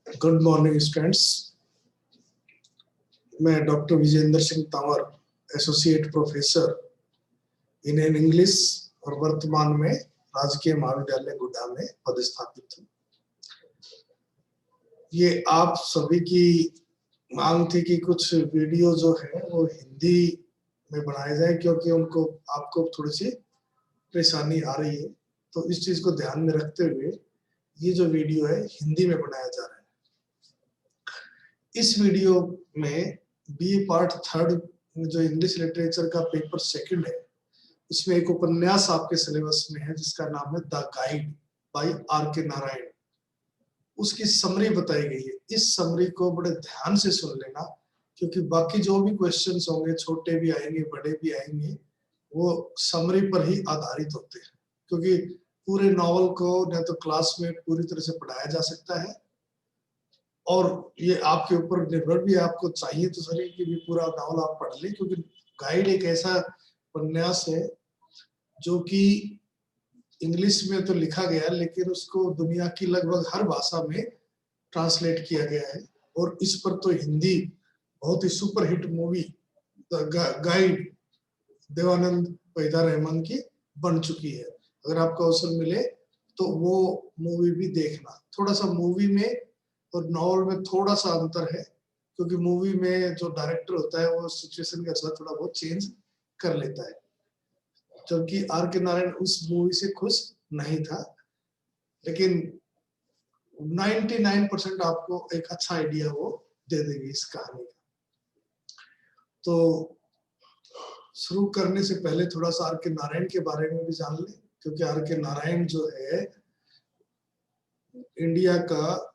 Good morning students. मैं doctor Vijendra Singh Tanwar, associate professor in English और वर्तमान में राजकीय महाविद्यालय गुड्डा में पदस्थापित हूँ। ये आप सभी की मांग थी कि कुछ वीडियो जो है वो हिंदी में बनाए जाए, क्योंकि उनको आपको थोड़ी सी परेशानी आ रही है। तो इस चीज को ध्यान में रखते हुए ये जो वीडियो है हिंदी में बनाया जा रहा है। इस वीडियो में बी पार्ट थर्ड जो इंग्लिश लिटरेचर का पेपर सेकंड है, उसमें एक उपन्यास आपके सिलेबस में है जिसका नाम है द गाइड बाय आर के नारायण। उसकी समरी बताई गई है। इस समरी को बड़े ध्यान से सुन लेना, क्योंकि बाकी जो भी क्वेश्चंस होंगे, छोटे भी आएंगे बड़े भी आएंगे, वो समरी पर ही आधारित होते हैं। क्योंकि पूरे नॉवल को न तो क्लास में पूरी तरह से पढ़ाया जा सकता है, और ये आपके ऊपर निर्भर भी है। आपको चाहिए तो सर कि भी पूरा नॉवल आप पढ़ लें, क्योंकि गाइड एक ऐसा उपन्यास है जो कि इंग्लिश में तो लिखा गया है, लेकिन उसको दुनिया की लगभग हर भाषा में ट्रांसलेट किया गया है। और इस पर तो हिंदी बहुत ही सुपरहिट मूवी गाइड देवानंद पैदा रहमान की बन चुकी है। अगर आपको अवसर मिले तो वो मूवी भी देखना। थोड़ा सा मूवी में और नॉवल में थोड़ा सा अंतर है, क्योंकि मूवी में जो डायरेक्टर होता है वो सिचुएशन के अनुसार थोड़ा बहुत चेंज कर लेता है, जबकि आर के नारायण उस मूवी से खुश नहीं था। लेकिन 99% आपको एक अच्छा आइडिया वो दे देगी इस कहानी का। तो शुरू करने से पहले थोड़ा सा आर के नारायण के बारे में भी जान लें, क्योंकि आर के नारायण जो है इंडिया का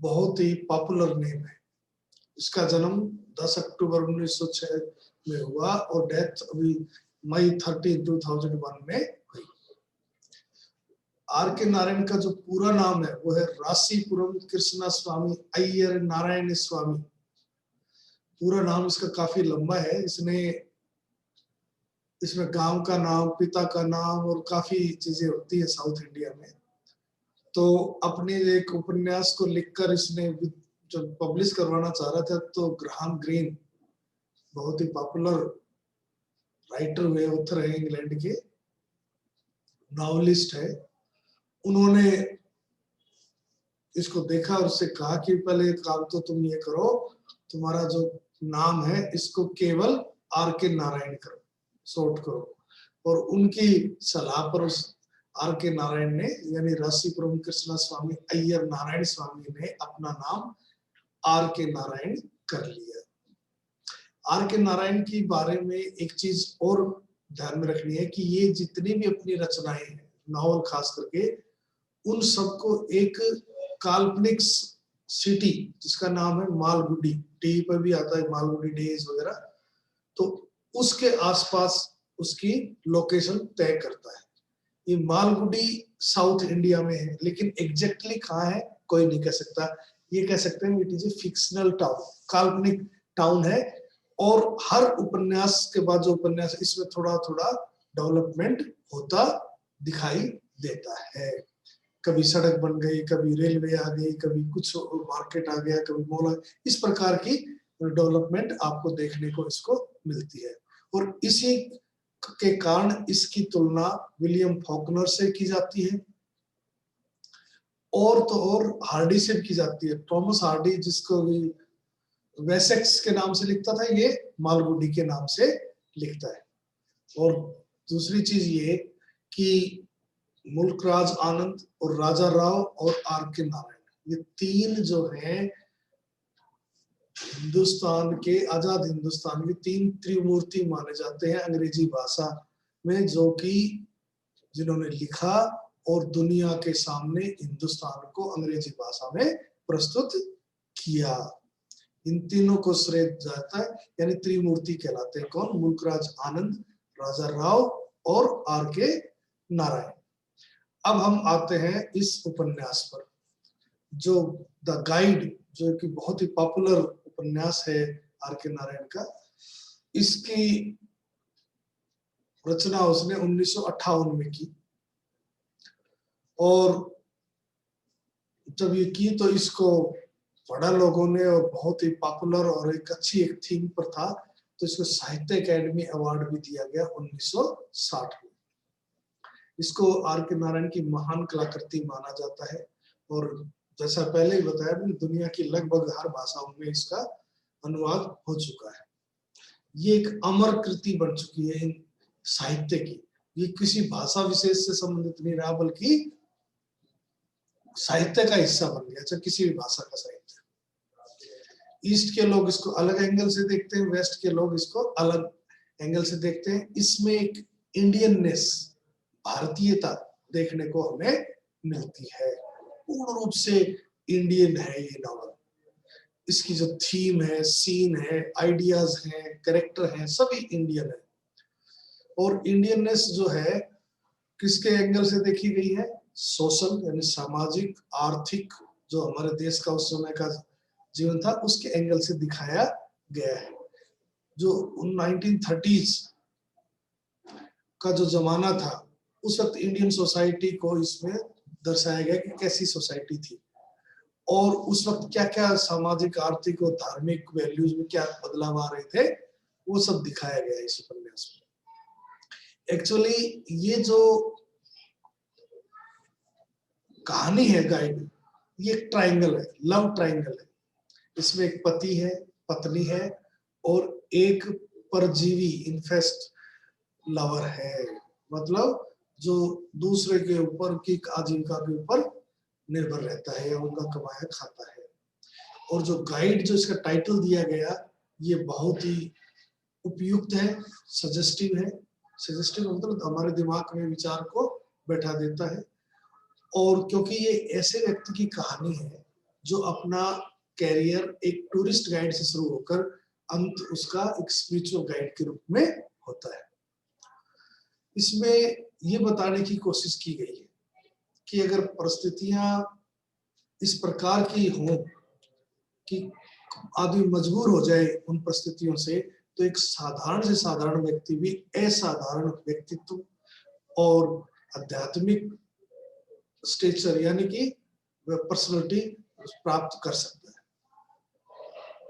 बहुत ही पॉपुलर नेम है। इसका जन्म 10 अक्टूबर 1906 में हुआ और डेथ अभी मई 30, 2001 में हुई। आर के नारायण का जो पूरा नाम है वो है रासीपुरम कृष्णा स्वामी अय्यर नारायण स्वामी। पूरा नाम इसका काफी लंबा है। इसमें गांव का नाम, पिता का नाम और काफी चीजें होती है साउथ इंडिया में। तो अपने एक उपन्यास को लिखकर इसने जब पब्लिश करवाना चाह रहा था, तो ग्राहम ग्रीन बहुत ही पॉपुलर राइटर हुए, ऑथर है, इंग्लैंड के नॉवलिस्ट है। उन्होंने इसको देखा और उससे कहा कि पहले एक काम तो तुम ये करो, तुम्हारा जो नाम है इसको केवल आर के नारायण करो, शॉर्ट करो। और उनकी सलाह पर उस आर के नारायण ने, यानी रासीपुरम कृष्णा स्वामी अय्यर नारायण स्वामी ने अपना नाम आर के नारायण कर लिया। आर के नारायण की बारे में एक चीज और ध्यान में रखनी है कि ये जितनी भी अपनी रचनाएं हैं, नॉवल खास करके, उन सबको एक काल्पनिक सिटी जिसका नाम है मालगुडी, टीवी पर भी आता है मालगुडी डेज वगैरह, तो उसके आसपास उसकी लोकेशन तय करता है। ये मालगुडी साउथ इंडिया में है, लेकिन एग्जैक्टली कहाँ है कोई नहीं कह सकता। ये कह सकते हैं it is a fictional town, काल्पनिक टाउन है। और हर उपन्यास के बाद जो उपन्यास है, इसमें थोड़ा थोड़ा डेवलपमेंट होता दिखाई देता है। कभी सड़क बन गई, कभी रेलवे आ गई, कभी कुछ मार्केट आ गया, कभी मॉल आ गया। इस प्रकार की डेवलपमेंट आपको देखने को इसको मिलती है। और इसी के कारण इसकी तुलना विलियम फॉकनर से की जाती है, और तो और हार्डी से की जाती है। थॉमस हार्डी, जिसको भी वेसेक्स के नाम से लिखता था, ये मालगुडी के नाम से लिखता है। और दूसरी चीज ये कि मुल्कराज आनंद और राजा राव और आर के नारायण, ये तीन जो हैं हिंदुस्तान के, आजाद हिंदुस्तान के तीन त्रिमूर्ति माने जाते हैं अंग्रेजी भाषा में, जो कि जिन्होंने लिखा और दुनिया के सामने हिंदुस्तान को अंग्रेजी भाषा में प्रस्तुत किया। इन तीनों को श्रेय जाता है, यानी त्रिमूर्ति कहलाते हैं। कौन? मुल्कराज आनंद, राजा राव और आर के नारायण। अब हम आते हैं इस उपन्यास पर, जो द गाइड, जो कि बहुत ही पॉपुलर उपन्यास है आर के नारायण का। इसकी रचना उसने 1958 में की, और जब ये की तो इसको पढ़ा लोगों ने और बहुत ही पॉपुलर और एक अच्छी एक थीम पर था, तो इसको साहित्य अकेडमी अवार्ड भी दिया गया 1960 में। इसको आर के नारायण की महान कलाकृति माना जाता है और जैसा पहले ही बताया मैंने, दुनिया की लगभग हर भाषाओं में इसका अनुवाद हो चुका है। ये एक अमर कृति बन चुकी है इन साहित्य की। ये किसी भाषा विशेष से संबंधित नहीं रहा, बल्कि साहित्य का हिस्सा बन गया, चाहे किसी भी भाषा का साहित्य। ईस्ट के लोग इसको अलग एंगल से देखते हैं, वेस्ट के लोग इसको अलग एंगल से देखते हैं। इसमें एक इंडियननेस, भारतीयता देखने को हमें मिलती है। पूर्ण रूप से इंडियन है ये नॉवल। इसकी जो थीम है, सीन है, आइडियाज हैं, कैरेक्टर हैं, सभी इंडियन है। और इंडियननेस जो है किसके एंगल से देखी गई है? सोशल यानी सामाजिक, आर्थिक, जो हमारे देश का उस समय का जीवन था उसके एंगल से दिखाया गया है। जो 1930s का जो जमाना था, उस वक्त इंडियन सोसाइटी को इसमें दर्शाया गया कि कैसी सोसाइटी थी और उस वक्त क्या क्या सामाजिक, आर्थिक और धार्मिक वैल्यूज में क्या बदलाव आ रहे थे, वो सब दिखाया गया है इस उपन्यास में। एक्चुअली ये जो कहानी है गाइड, ये एक ट्रायंगल है, लव ट्रायंगल है। इसमें एक पति है, पत्नी है और एक परजीवी इन्फेस्ट लवर है, मतलब जो दूसरे के ऊपर की आजीविका के ऊपर निर्भर रहता है या उनका कमाया खाता है। और जो गाइड, जो इसका टाइटल दिया गया, ये बहुत ही उपयुक्त है, सजेस्टिव है। सजेस्टिव मतलब हमारे दिमाग में विचार को बैठा देता है। और क्योंकि ये ऐसे व्यक्ति की कहानी है जो अपना कैरियर एक टूरिस्ट गाइड से शुरू होकर अंत उसका एक स्पिरिचुअल गाइड के रूप में होता है। इसमें ये बताने की कोशिश की गई है कि अगर परिस्थितियां इस प्रकार की हों कि आदमी मजबूर हो जाए उन परिस्थितियों से, तो एक साधारण से साधारण व्यक्ति भी असाधारण व्यक्तित्व और आध्यात्मिक स्टेचर यानी कि पर्सनालिटी प्राप्त कर सकता है।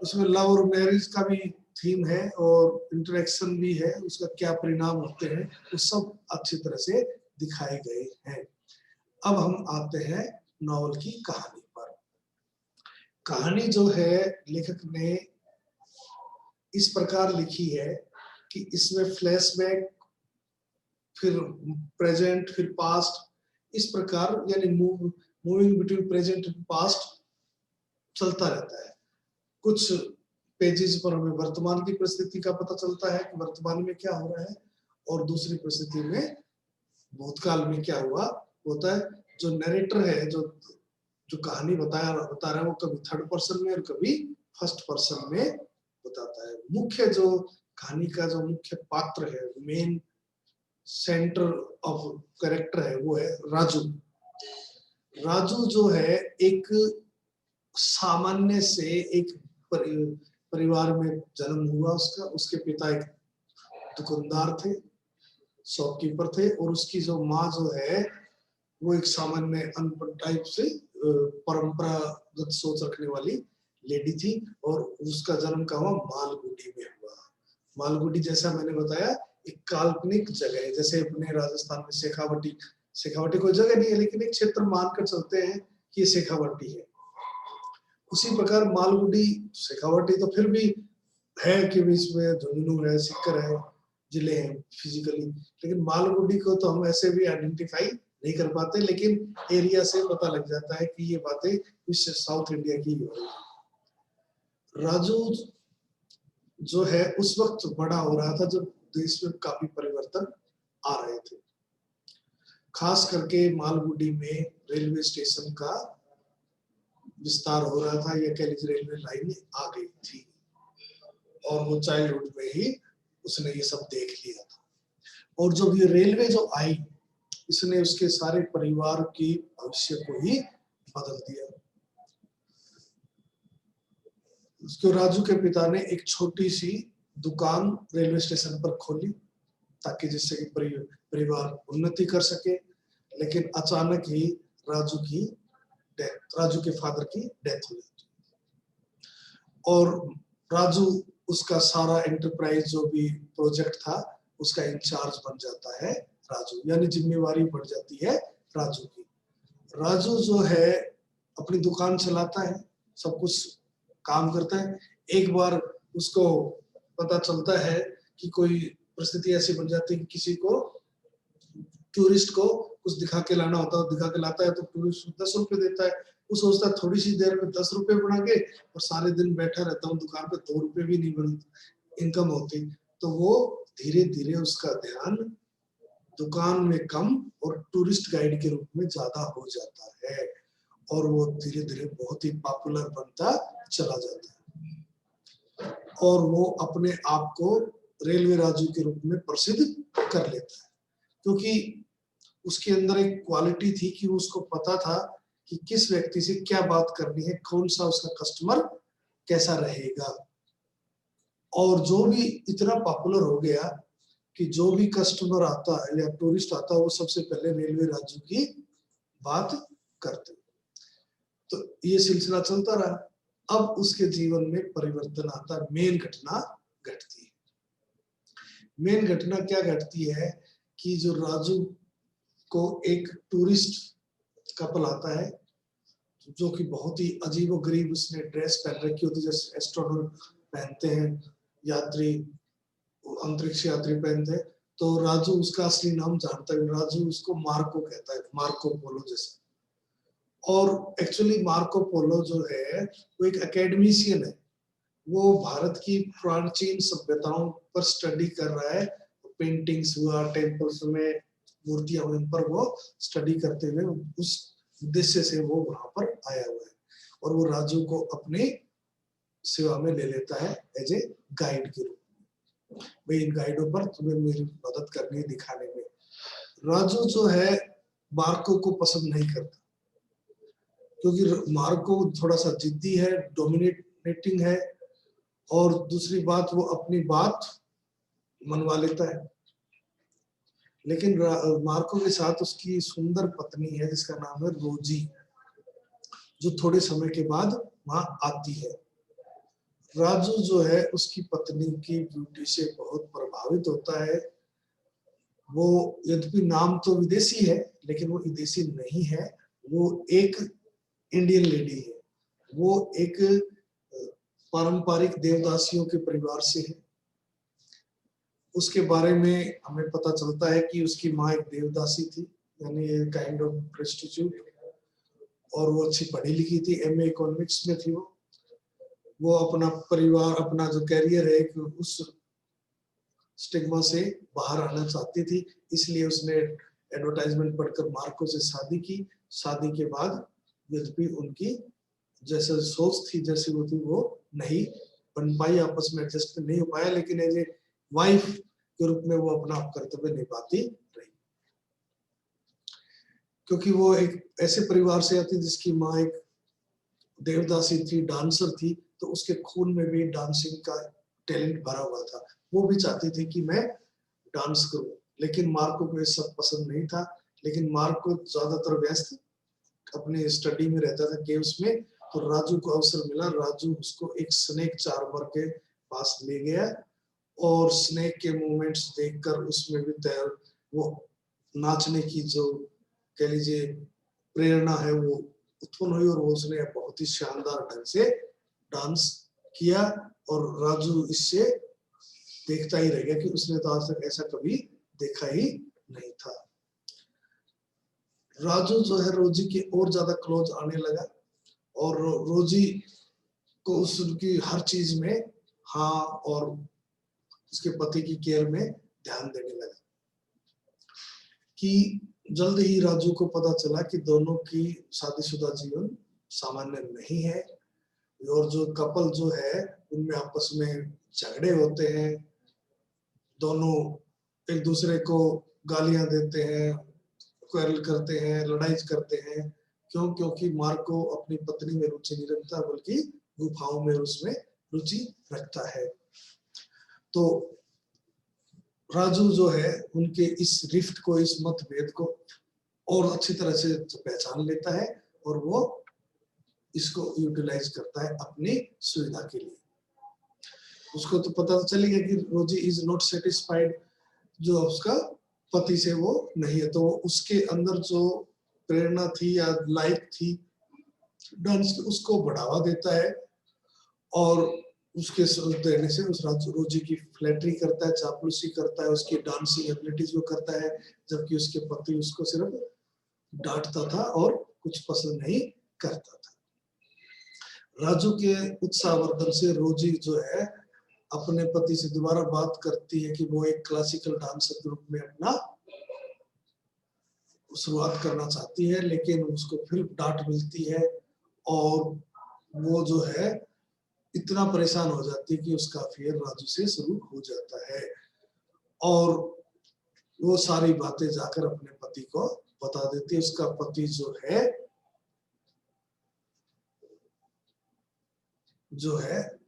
उसमें लव और मैरिज का भी थीम है और इंटरेक्शन भी है, उसका क्या परिणाम होते हैं वो सब अच्छी तरह से दिखाए गए हैं। अब हम आते हैं नॉवल की कहानी पर। कहानी जो है लेखक ने इस प्रकार लिखी है कि इसमें फ्लैशबैक, फिर प्रेजेंट, फिर पास्ट, इस प्रकार यानी moving between present and past चलता रहता है। कुछ पेजेस पर हमें वर्तमान की परिस्थिति का पता चलता है कि वर्तमान में क्या हो रहा है, और दूसरी परिस्थिति में भूतकाल में क्या हुआ होता है। जो नरेटर है, जो कहानी बता रहा है, वो कभी थर्ड पर्सन में और कभी फर्स्ट पर्सन में बताता है। मुख्य जो कहानी का जो मुख्य पात्र है, मेन सेंटर ऑफ कैरेक्टर है, वो है राजू। राजू जो है एक सामान्य से एक परिवार में जन्म हुआ उसका। उसके पिता एक दुकानदार थे, शॉपकीपर थे, और उसकी जो माँ जो है वो एक सामान्य अनपढ़ टाइप से परंपरागत सोच रखने वाली लेडी थी, और उसका जन्म का हुआ मालगुडी में हुआ। मालगुडी जैसा मैंने बताया एक काल्पनिक जगह है, जैसे अपने राजस्थान में शेखावटी, शेखावटी कोई जगह नहीं है लेकिन एक क्षेत्र मानकर चलते हैं कि ये शेखावटी है। उसी प्रकार मालगुडी, शेखावटी तो फिर भी है कि इसमें झुंझुनू है, सिक्कर है, जिले हैं फिजिकली, लेकिन मालगुडी को तो हम ऐसे भी आइडेंटिफाई नहीं कर पाते, लेकिन एरिया से पता लग जाता है कि ये बातें इस साउथ इंडिया की हो रही है। राजू जो है उस वक्त बड़ा हो रहा था जब देश में काफी परिवर्तन आ रहे थे। खास करके मालगुडी में रेलवे स्टेशन का विस्तार हो रहा था, या कह लीजिए रेलवे लाइन आ गई थी, और वो चाइल्डहुड में ही उसने ये सब देख लिया था। और जब ये रेलवे जो आई, इसने उसके सारे परिवार की भविष्य को ही बदल दिया। उसके राजू के पिता ने एक छोटी सी दुकान रेलवे स्टेशन पर खोली ताकि जिससे कि परिवार उन्नति कर सके, लेकिन अचानक ही राजू के फादर की डेथ हो जाती है। और राजू उसका सारा एंटरप्राइज जो भी प्रोजेक्ट था उसका इंचार्ज बन जाता है राजू, यानी जिम्मेवारी बढ़ जाती है राजू की। राजू जो है अपनी दुकान चलाता है, सब कुछ काम करता है। एक बार उसको पता चलता है कि कोई परिस्थिति ऐसी बन जाती है कि किसी को टूरिस्ट को कुछ दिखा के लाना होता है, दिखा के लाता है तो टूरिस्ट 10 रुपए देता है। वो सोचता है थोड़ी सी देर में 10 रुपए बनाएंगे और सारे दिन बैठा रहता हूँ दुकान पे, 2 रुपए भी नहीं बन इनकम होती। तो वो धीरे धीरे उसका ध्यान दुकान में कम और टूरिस्ट गाइड के रूप में ज्यादा हो जाता है और वो धीरे धीरे बहुत ही पॉपुलर बनता चला जाता है और वो अपने आप को रेलवे राजू के रूप में प्रसिद्ध कर लेता है, क्योंकि उसके अंदर एक क्वालिटी थी कि उसको पता था कि किस व्यक्ति से क्या बात करनी है, कौन सा उसका कस्टमर कैसा रहेगा। और जो भी इतना पॉपुलर हो गया कि जो भी कस्टमर आता है या टूरिस्ट आता है वो सबसे पहले रेलवे राजू की बात करते। तो ये सिलसिला चलता रहा। अब उसके जीवन में परिवर्तन आता है, मेन घटना घटती है। मेन घटना क्या घटती है कि जो राजू को एक टूरिस्ट कपल आता है जो कि बहुत ही अजीबोगरीब उसने ड्रेस पहन रखी होती है, जैसे एस्ट्रोनॉट पहनते हैं, यात्री अंतरिक्ष यात्री पहनते हैं। तो राजू उसका असली नाम जानता है, राजू उसको मार्को कहता है, मार्को पोलो जैसा। और एक्चुअली मार्को पोलो जो है वो एक एकेडमिशियन है, वो भारत की प्राचीन सभ्यताओं पर स्टडी कर रहा है। पेंटिंग्स हुआ, टेम्पल्स में मूर्तियां हुई, उन पर वो स्टडी करते हुए उस उद्देश्य से वो वहां पर आया हुआ है और वो राजू को अपने सेवा में ले लेता है एज ए गाइड के रूप में। भाई इन गाइडों पर तुम्हें मेरी मदद करनी है दिखाने में। राजू जो है मार्को को पसंद नहीं करता, क्योंकि मार्को थोड़ा सा जिद्दी है, डोमिनेटिंग है और दूसरी बात वो अपनी बात मनवा लेता है। लेकिन मार्को के साथ उसकी सुंदर पत्नी है जिसका नाम है रोजी, जो थोड़े समय के बाद वहां आती है। राजू जो है उसकी पत्नी की ब्यूटी से बहुत प्रभावित होता है। वो यद्यपि नाम तो विदेशी है लेकिन वो विदेशी नहीं है, वो एक इंडियन लेडी है। वो एक पारंपरिक देवदासियों के परिवार से है। उसके बारे में हमें पता चलता है कि उसकी माँ एक देवदासी थी, यानी काइंड ऑफ प्रोस्टिट्यूट, और वो अच्छी पढ़ी लिखी थी, एमए इकोनॉमिक्स में थी। वो अपना परिवार, अपना जो कैरियर है कि उस स्टिग्मा से बाहर आना चाहती थी, इसलिए उसने एडवर्टाइजमेंट पढ़कर मार्को से शादी की। शादी के बाद यद्यपि उनकी जैसे सोच थी जैसी वो थी वो नहीं बन पाई, आपस में एडजस्ट नहीं हो पाया, लेकिन एज ए वाइफ के रूप में वो अपना कर्तव्य निभाती रही, क्योंकि वो एक ऐसे परिवार से आती जिसकी माँ एक देवदासी थी, डांसर थी, तो उसके खून में भी डांसिंग का टैलेंट भरा हुआ था। वो भी चाहती थी कि मैं डांस करूं, लेकिन मार्को को ये सब पसंद नहीं था। लेकिन मार्को ज्यादातर व्यस्त अपने स्टडी में रहता था, केव्स में। तो राजू को अवसर मिला, राजू उसको एक स्नेक चार्मर के पास ले गया और स्नेक के मूवमेंट्स देखकर उसमें भी तैयार वो नाचने की जो कह लीजिए प्रेरणा है वो उत्पन्न हुई और वो उसने बहुत ही शानदार ढंग से डांस किया और राजू इससे देखता ही रह गया कि उसने तो आज तक ऐसा कभी देखा ही नहीं था। राजू जो है रोजी के और ज्यादा क्लोज आने लगा और रोजी को उसकी हर चीज में हाँ और उसके पति की केयर में ध्यान देने लगा। कि जल्द ही राजू को पता चला कि दोनों की शादीशुदा जीवन सामान्य नहीं है और जो कपल जो है उनमें आपस में झगड़े होते हैं, दोनों एक दूसरे को गालियां देते हैं, क्वेरल करते हैं, लड़ाई करते हैं। क्यों? क्योंकि मार्को अपनी पत्नी में रुचि नहीं रखता बल्कि गुफाओं में उसमें रुचि रखता है। तो राजू जो है उनके इस रिफ्ट को, इस मतभेद को और अच्छी तरह से पहचान लेता है और वो इसको यूटिलाइज करता है अपनी सुविधा के लिए। उसको तो पता चलेगा कि रोजी इज नॉट सेटिस्फाइड, जो उसका पति से वो नहीं है, तो उसके अंदर जो प्रेरणा थी या लाइक थी डांस की, उसको बढ़ावा देता है और उसके देने से उस रोजी की फ्लैटरी करता है, चापलूसी करता है, उसकी डांसिंग एबिलिटीज वो करता है, जबकि उसके पति उसको सिर्फ डांटता था और कुछ पसंद नहीं करता था। राजू के उत्साहवर्धन से रोजी जो है अपने पति से दोबारा बात करती है कि वो एक क्लासिकल डांसर ग्रुप में अपना शुरुआत करना चाहती है, लेकिन उसको फिर डांट मिलती है और वो जो है इतना परेशान हो जाती है कि उसका अफेयर राजू से शुरू हो जाता है और वो सारी बातें जाकर अपने पति को बता देती है। उसका पति जो है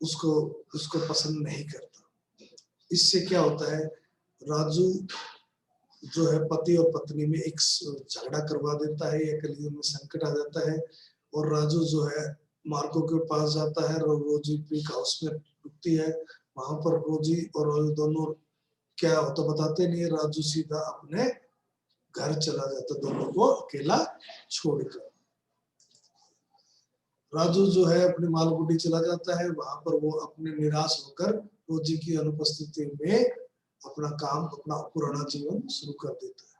उसको पसंद नहीं करता। इससे क्या होता है, राजू जो है पति और पत्नी में एक झगड़ा करवा देता है या कलियों में संकट आ जाता है और राजू जो है मार्को के पास जाता है और रोजी पिंक हाउस में रुकती है। वहां पर रोजी और रोजी दोनों क्या होता बताते नहीं, राजू सीधा अपने घर चला जाता, दोनों को अकेला छोड़कर। राजू जो है अपनी मालगुडी चला जाता है, वहां पर वो अपने निराश होकर रोजी की अनुपस्थिति में अपना काम, अपना पुराना जीवन शुरू कर देता है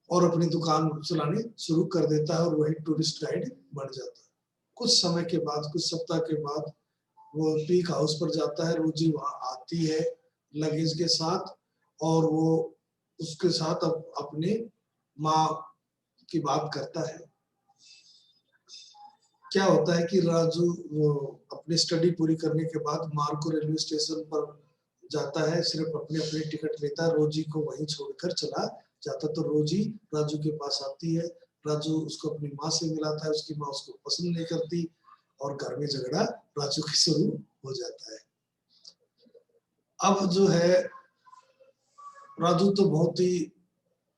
और अपनी दुकान चलानी शुरू कर देता है और वही टूरिस्ट गाइड बन जाता है। कुछ समय के बाद, कुछ सप्ताह के बाद वो पीक हाउस पर जाता है। रोजी वहां आती है लगेज के साथ और वो उसके साथ अपनी माँ की बात करता है। क्या होता है कि राजू वो अपनी स्टडी पूरी करने के बाद मार्को रेलवे स्टेशन पर जाता है, सिर्फ अपनी अपनी टिकट लेता है, रोजी को वहीं छोड़कर चला जाता। तो रोजी राजू के पास आती है, राजू उसको अपनी माँ से मिलाता है, उसकी माँ उसको पसंद नहीं करती और घर में झगड़ा राजू की शुरू हो जाता है। अब जो है राजू तो बहुत ही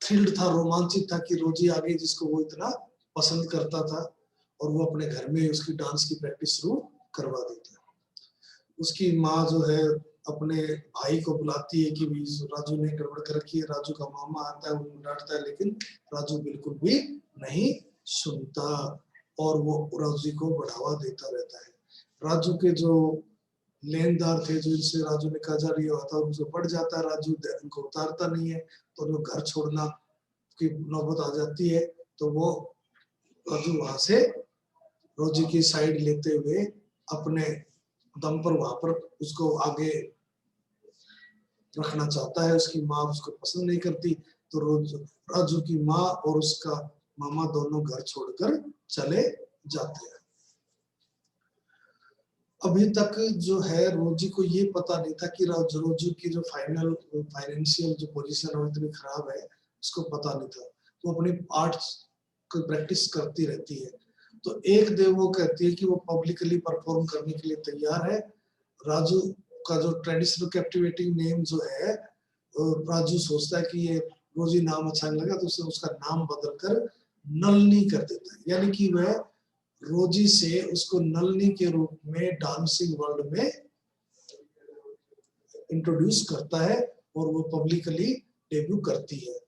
थ्रिल्ड था, रोमांचित था कि रोजी आ गई जिसको वो इतना पसंद करता था और वो अपने घर में उसकी डांस की प्रैक्टिस शुरू करवा देता है। उसकी माँ जो है अपने भाई को बुलाती है कि राजू ने गड़बड़ कर रखी है। राजू का मामा आता है, वो डांटता है, लेकिन राजू बिल्कुल भी नहीं सुनता और वो राजू को बढ़ावा देता रहता है। राजू के जो लेनदार थे, जो इनसे राजू ने कर्जा लिया हुआ था, उनसे बढ़ जाता है, राजू उनको उतारता नहीं है तो उनको घर छोड़ना की नौबत आ जाती है। तो वो राजू वहां से रोजी की साइड लेते हुए अपने दम पर वहां पर उसको आगे रखना चाहता है। उसकी माँ उसको पसंद नहीं करती तो राजू की माँ और उसका मामा दोनों घर छोड़कर चले जाते हैं। अभी तक जो है रोजी को ये पता नहीं था कि रोजी की जो फाइनेंशियल जो पोजीशन है इतनी खराब है, उसको पता नहीं था। वो अपनी आर्ट को प्रैक्टिस करती रहती है। तो एक दिन वो कहती है कि वो पब्लिकली परफॉर्म करने के लिए तैयार है। राजू का जो ट्रेडिशनल कैप्टिवेटिंग नेम जो है, राजू सोचता है कि ये रोजी नाम अच्छा नहीं लगा तो उसका नाम बदलकर नलनी कर देता है, यानी कि वह रोजी से उसको नलनी के रूप में डांसिंग वर्ल्ड में इंट्रोड्यूस करता है और वो पब्लिकली डेब्यू करती है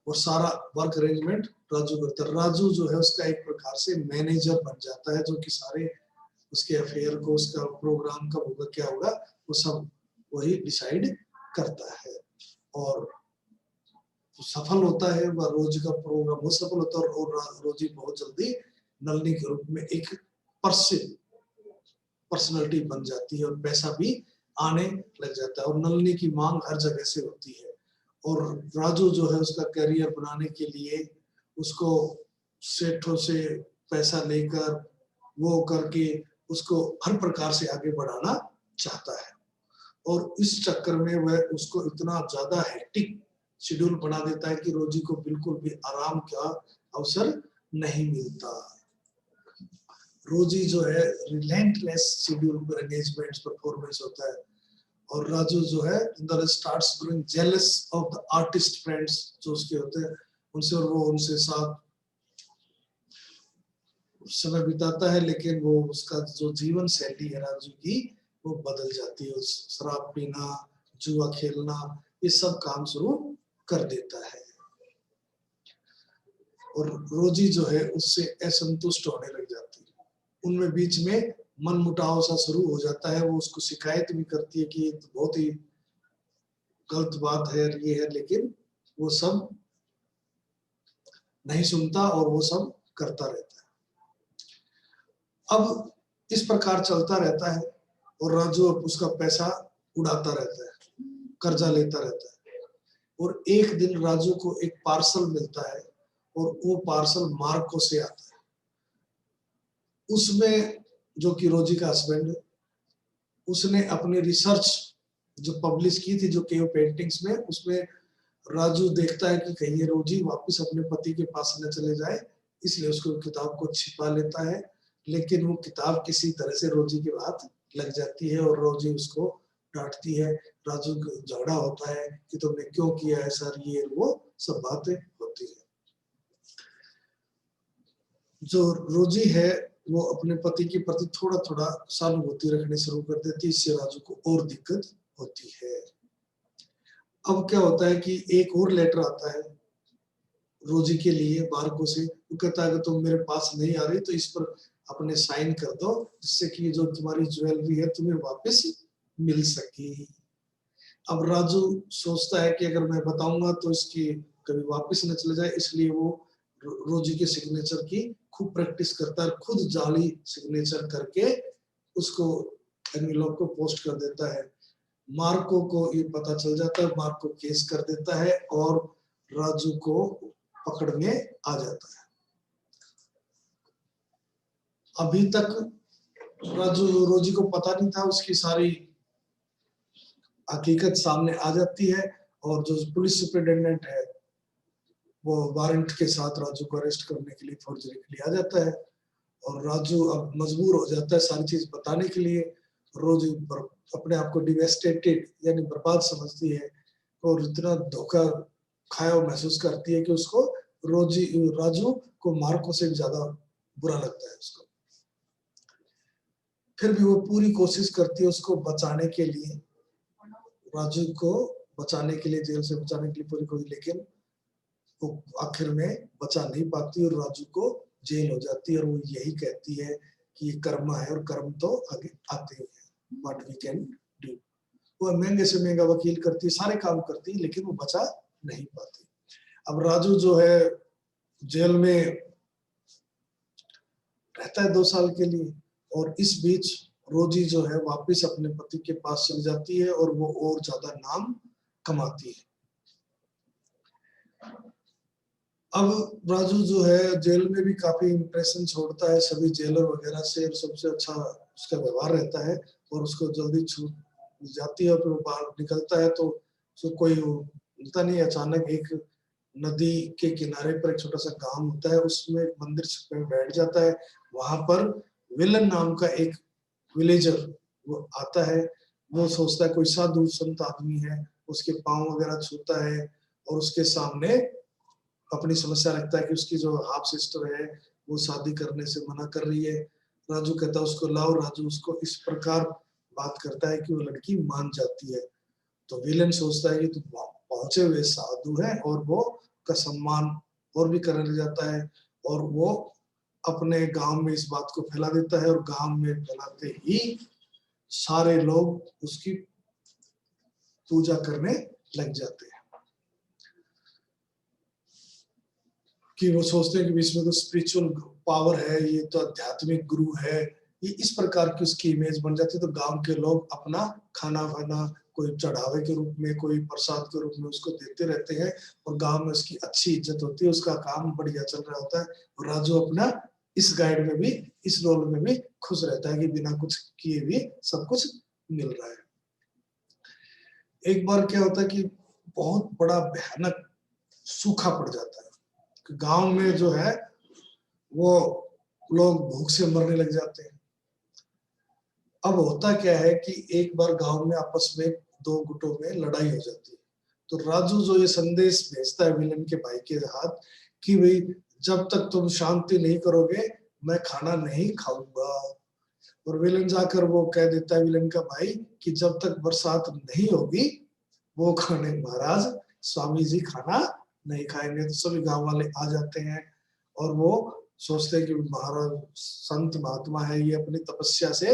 और सारा वर्क अरेंजमेंट राजू करता है। राजू जो है उसका एक प्रकार से मैनेजर बन जाता है, जो कि सारे उसके अफेयर को, उसका प्रोग्राम कब होगा, क्या होगा, वो सब वही डिसाइड करता है और सफल होता है। वह रोजी का प्रोग्राम बहुत सफल होता है और रोजी बहुत जल्दी नलनी के रूप में एक पर्सनालिटी बन जाती है और पैसा भी आने लग जाता है और नलनी की मांग हर जगह से होती है। और राजू जो है उसका करियर बनाने के लिए उसको सेठों से पैसा लेकर वो करके उसको हर प्रकार से आगे बढ़ाना चाहता है और इस चक्कर में वह उसको इतना ज्यादा हेक्टिक शेड्यूल बना देता है कि रोजी को बिल्कुल भी आराम का अवसर नहीं मिलता। रोजी जो है रिलेंटलेस शेड्यूल पर एंगेजमेंट्स परफॉर्मेंस होता है और राजू जो है अंदर starts growing jealous of the artist friends जो उसके होते हैं उनसे, और वो उनसे साथ समय बिताता है, लेकिन वो उसका जो जीवन शैली है राजू की वो बदल जाती है। शराब पीना, जुआ खेलना, ये सब काम शुरू कर देता है और रोजी जो है उससे असंतुष्ट होने लग जाती है। उनमें बीच में मन मुटाव सा शुरू हो जाता है। वो उसको शिकायत भी करती है कि ये तो बहुत ही गलत बात है, ये है, लेकिन वो सब नहीं सुनता और वो सब करता रहता है। अब इस प्रकार चलता रहता है और राजू उसका पैसा उड़ाता रहता है, कर्जा लेता रहता है। और एक दिन राजू को एक पार्सल मिलता है और वो पार्सल मार्को से आता है। उसमें जो कि रोजी का हस्बैंड है, उसने अपनी रिसर्च जो पब्लिश की थी जो केव पेंटिंग्स में, उसमें राजू देखता है कि कहीं ये रोजी वापस अपने पति के पास न चले जाए, इसलिए उसको किताब को छिपा लेता है। लेकिन वो किताब किसी तरह से रोजी की बात लग जाती है और रोजी उसको डांटती है। राजू को झगड़ा होता है कि तुमने क्यों किया है सर, ये वो सब बातें होती है। जो रोजी है वो अपने पति के प्रति थोड़ा थोड़ा सहानुभूति रखने शुरू कर देती है, इससे राजू को और दिक्कत होती है। अब क्या होता है कि एक और लेटर आता है रोजी के लिए मार्को से। वो कहता है कि तुम मेरे पास नहीं आ रही तो इस पर अपने साइन कर दो, जिससे कि जो तुम्हारी ज्वेलरी है तुम्हें वापस मिल सके। अब राजू सोचता है कि अगर मैं बताऊंगा तो इसकी कभी वापस न चले जाए, इसलिए वो रोजी के सिग्नेचर की खूब प्रैक्टिस करता है, खुद जाली सिग्नेचर करके उसको एनवेलप को पोस्ट कर देता है। मार्को को ये पता चल जाता है, मार्को केस कर देता है और राजू को पकड़ में आ जाता है। अभी तक रोजी को पता नहीं था, उसकी सारी हकीकत सामने आ जाती है और जो पुलिस सुपरिटेंडेंट है वो वारंट के साथ राजू को अरेस्ट करने के लिए फोर्जरी के लिए आ जाता है और राजू अब मजबूर हो जाता है सारी चीज बताने के लिए। रोजी अपने आप को डिवेस्टेटेड यानी बर्बाद समझती है और इतना धोखा खाया महसूस करती है कि उसको राजू को मार्को से भी ज्यादा बुरा लगता है उसको। फिर भी वो पूरी कोशिश करती है उसको बचाने के लिए, राजू को बचाने के लिए, जेल से बचाने के लिए पूरी कोशिश, लेकिन वो आखिर में बचा नहीं पाती और राजू को जेल हो जाती है और वो यही कहती है कि ये कर्म है और कर्म तो आगे आते ही है, व्हाट वी कैन डू। वो महंगे से महंगा वकील करती है, सारे काम करती है, लेकिन वो बचा नहीं पाती। अब राजू जो है जेल में रहता है 2 साल के लिए और इस बीच रोजी जो है वापस अपने पति के पास चली जाती है और वो और ज्यादा नाम कमाती है। अब राजू जो है जेल में भी काफी इंप्रेशन छोड़ता है सभी जेलर वगैरह से और सबसे अच्छा उसका व्यवहार रहता है और उसको जल्दी छूट जाती है और फिर वो बाहर निकलता है तो उसको कोई मिलता नहीं। अचानक एक नदी के किनारे पर एक छोटा सा गांव होता है, उसमें एक मंदिर पे बैठ जाता है। वहां पर विलन नाम का एक विलेजर वो आता है। वो सोचता है कोई साधु संत आदमी है, उसके पांव वगैरह छूता है और उसके सामने अपनी समस्या रखता है कि उसकी जो हाफ सिस्टर है वो शादी करने से मना कर रही है। राजू कहता है उसको लाओ। राजू उसको इस प्रकार बात करता है कि वो लड़की मान जाती है। तो विलेन सोचता है कि तू पहुंचे हुए साधु है और वो का सम्मान और भी करने लग जाता है और वो अपने गांव में इस बात को फैला देता है और गांव में फैलाते ही सारे लोग उसकी पूजा करने लग जाते हैं कि वो सोचते हैं कि इसमें तो स्पिरिचुअल पावर है, ये तो आध्यात्मिक गुरु है। ये इस प्रकार की उसकी इमेज बन जाती है। तो गांव के लोग अपना खाना वाना कोई चढ़ावे के रूप में, कोई प्रसाद के रूप में उसको देते रहते हैं और गांव में उसकी अच्छी इज्जत होती है, उसका काम बढ़िया चल रहा होता है और राजू अपना इस गाइड में भी, इस रोल में भी खुश रहता है कि बिना कुछ किए भी सब कुछ मिल रहा है। एक बार क्या होता है कि बहुत बड़ा भयानक सूखा पड़ जाता है। गांव में जो है वो लोग भूख से मरने लग जाते हैं। अब होता क्या है कि एक बार गांव में आपस में 2 गुटों में लड़ाई हो जाती है। तो राजू जो ये संदेश भेजता है विलन के भाई के हाथ कि भाई जब तक तुम शांति नहीं करोगे मैं खाना नहीं खाऊंगा। और विलन जाकर वो कह देता है विलन का भाई कि जब तक बरसात नहीं होगी वो खाने महाराज स्वामी जी खाना नहीं खाएंगे। तो सभी गांव वाले आ जाते हैं और वो सोचते हैं कि महाराज संत महात्मा है, ये अपनी तपस्या से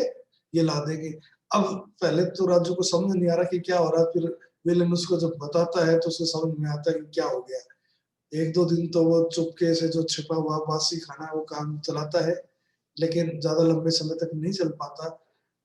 ये ला देंगे। अब पहले तो राजू को समझ नहीं आ रहा कि क्या हो रहा है, फिर विलन उसको जब बताता है तो उसे समझ में आता है कि क्या हो गया। एक दो दिन तो वो चुपके से जो छिपा हुआ बासी खाना वो काम चलाता है, लेकिन ज्यादा लंबे समय तक नहीं चल पाता।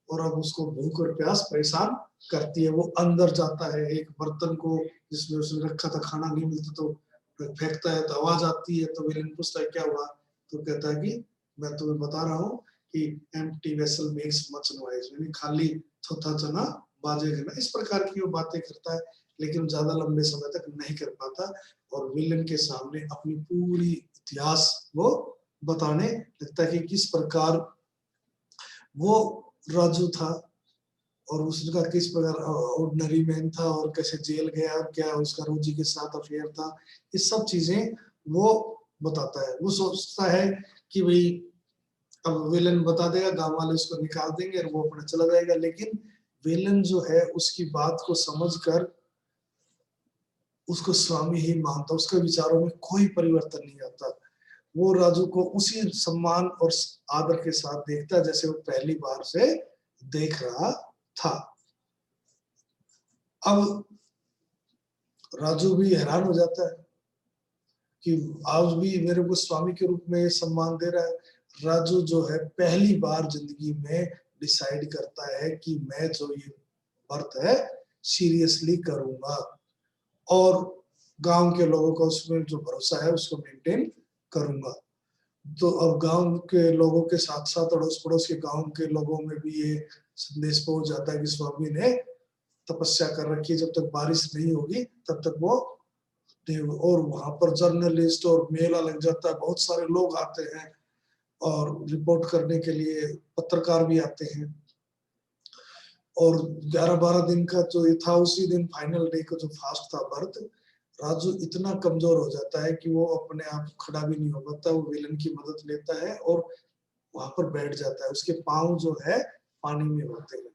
और अब उसको भूख और प्यास परेशान करती है। वो अंदर जाता है एक बर्तन को जिसमें उसने रखा था, खाना नहीं मिलता तो फेंकता है, तो आवाज आती है। तो विलेन पूछता है क्या हुआ, तो कहता है कि मैं तुम्हें बता रहा हूँ कि empty vessel makes much noise, यानी खाली थोथा चना बाजेगा ना। इस प्रकार की वो बातें करता है, लेकिन ज्यादा लंबे समय तक नहीं कर पाता। और विलेन के सामने अपनी पूरी इतिहास वो बताने लगता है कि किस प्रकार वो राजू था और उसका किस प्रकार ऑर्डिनरी मैन था और कैसे जेल गया और क्या उसका रोजी के साथ अफेयर था। ये सब चीजें वो बताता है। वो सोचता है कि भाई अब विलन बता देगा, गांव वाले उसको निकाल देंगे और वो अपना चला जाएगा। लेकिन विलन जो है उसकी बात को समझकर उसको स्वामी ही मानता, उसके विचारों में कोई परिवर्तन नहीं आता। वो राजू को उसी सम्मान और आदर के साथ देखता है जैसे वो पहली बार से देख रहा था। अब राजू भी हैरान हो जाता है कि आज भी मेरे को स्वामी के रूप में सम्मान दे रहा है। राजू जो है पहली बार जिंदगी में डिसाइड करता है कि मैं जो ये व्रत है सीरियसली करूंगा और गांव के लोगों का उसमें जो भरोसा है उसको मेंटेन करूंगा। तो अब गांव के लोगों के साथ साथ अड़ोस पड़ोस के गांव के लोगों में भी ये संदेश पहुंच जाता है कि स्वामी ने तपस्या कर रखी है, जब तक बारिश नहीं होगी तब तक वो। और वहां पर जर्नलिस्ट और मेला लग जाता है, बहुत सारे लोग आते हैं और रिपोर्ट करने के लिए पत्रकार भी आते हैं। और 11-12 दिन का जो ये था, उसी दिन फाइनल डे का जो फास्ट था व्रत, राजू इतना कमजोर हो जाता है कि वो अपने आप खड़ा भी नहीं हो पाता। वो विलन की मदद लेता है और वहां पर बैठ जाता है। उसके पांव जो है पानी में होते हैं।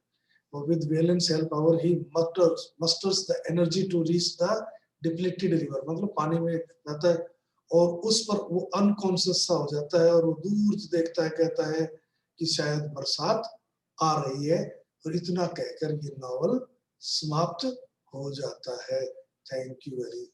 और with villains help our he musters the energy to reach the depleted river, मतलब पानी में जाता है और उस पर वो अनकॉन्शियस सा हो जाता है और वो दूर से देखता है, कहता है कि शायद बरसात आ रही है। और इतना कहकर ये नॉवल समाप्त हो जाता है। Thank you very much.